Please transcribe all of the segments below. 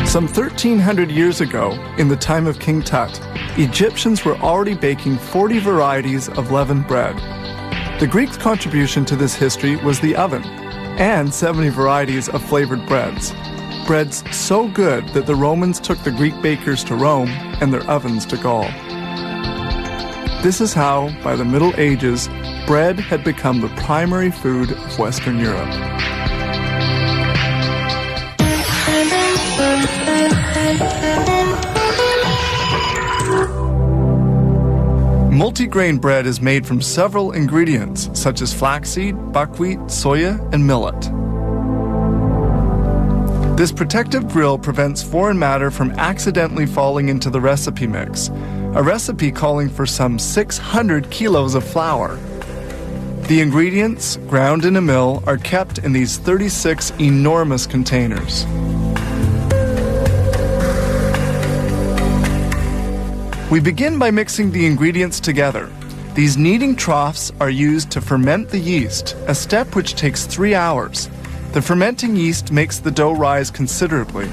Some 1,300 years ago, in the time of King Tut, Egyptians were already baking 40 varieties of leavened bread. The Greeks' contribution to this history was the oven, and 70 varieties of flavored breads. Breads so good that the Romans took the Greek bakers to Rome and their ovens to Gaul. This is how, by the Middle Ages, bread had become the primary food of Western Europe. Multigrain bread is made from several ingredients, such as flaxseed, buckwheat, soya, and millet. This protective grill prevents foreign matter from accidentally falling into the recipe mix, a recipe calling for some 600 kilos of flour. The ingredients, ground in a mill, are kept in these 36 enormous containers. We begin by mixing the ingredients together. These kneading troughs are used to ferment the yeast, a step which takes 3 hours. The fermenting yeast makes the dough rise considerably.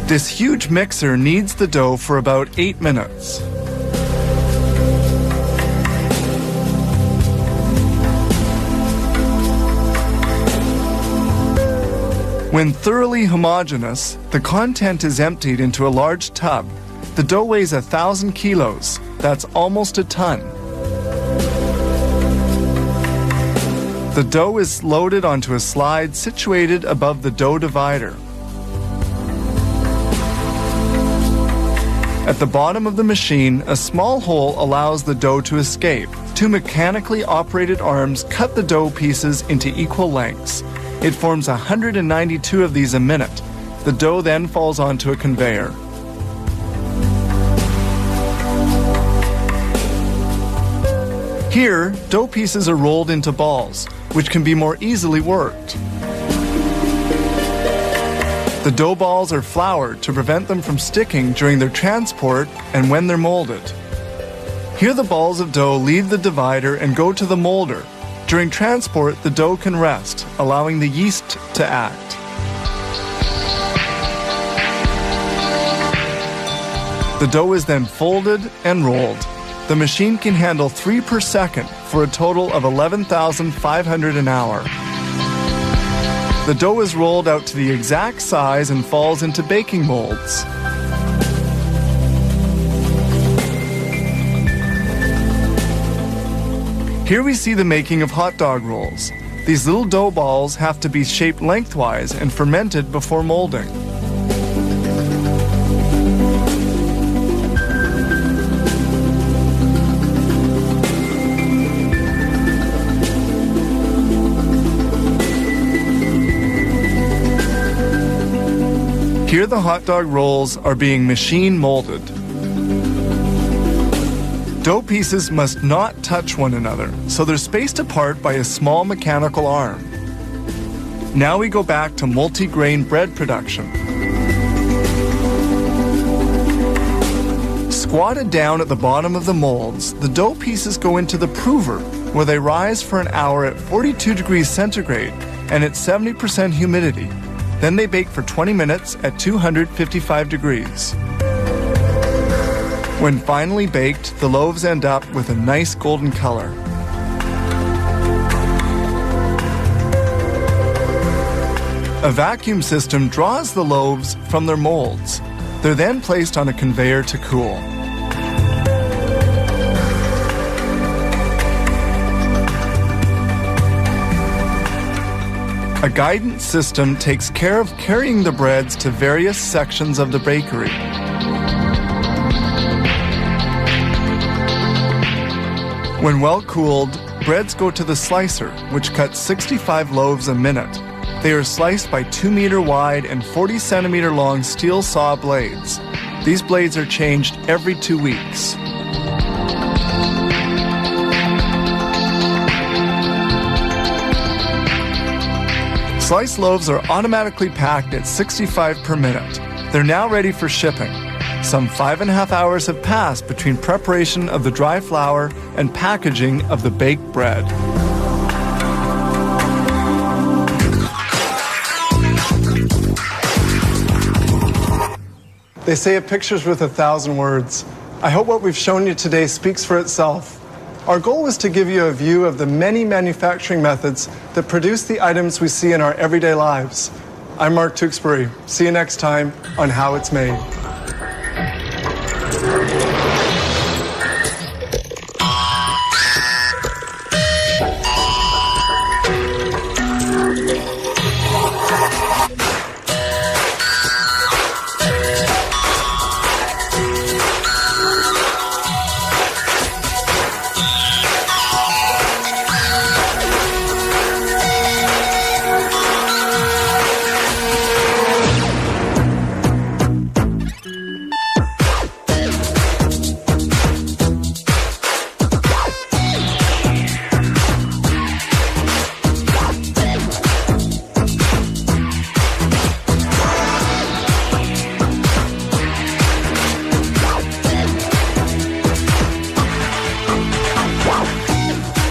This huge mixer kneads the dough for about 8 minutes. When thoroughly homogeneous, the content is emptied into a large tub. The dough weighs 1,000 kilos. That's almost a ton. The dough is loaded onto a slide situated above the dough divider. At the bottom of the machine, a small hole allows the dough to escape. 2 mechanically operated arms cut the dough pieces into equal lengths. It forms 192 of these a minute. The dough then falls onto a conveyor. Here, dough pieces are rolled into balls, which can be more easily worked. The dough balls are floured to prevent them from sticking during their transport and when they're molded. Here the balls of dough leave the divider and go to the molder. During transport, the dough can rest, allowing the yeast to act. The dough is then folded and rolled. The machine can handle 3 per second for a total of 11,500 an hour. The dough is rolled out to the exact size and falls into baking molds. Here we see the making of hot dog rolls. These little dough balls have to be shaped lengthwise and fermented before molding. Here the hot dog rolls are being machine molded. Dough pieces must not touch one another, so they're spaced apart by a small mechanical arm. Now we go back to multi-grain bread production. Squatted down at the bottom of the molds, the dough pieces go into the prover, where they rise for an hour at 42 degrees centigrade and at 70% humidity. Then they bake for 20 minutes at 255 degrees. When finally baked, the loaves end up with a nice golden color. A vacuum system draws the loaves from their molds. They're then placed on a conveyor to cool. A guidance system takes care of carrying the breads to various sections of the bakery. When well cooled, breads go to the slicer, which cuts 65 loaves a minute. They are sliced by 2-meter wide and 40 centimeter long steel saw blades. These blades are changed every 2 weeks. Sliced loaves are automatically packed at 65 per minute. They're now ready for shipping. Some 5.5 hours have passed between preparation of the dry flour and packaging of the baked bread. They say a picture's worth 1,000 words. I hope what we've shown you today speaks for itself. Our goal was to give you a view of the many manufacturing methods that produce the items we see in our everyday lives. I'm Mark Tewksbury. See you next time on How It's Made.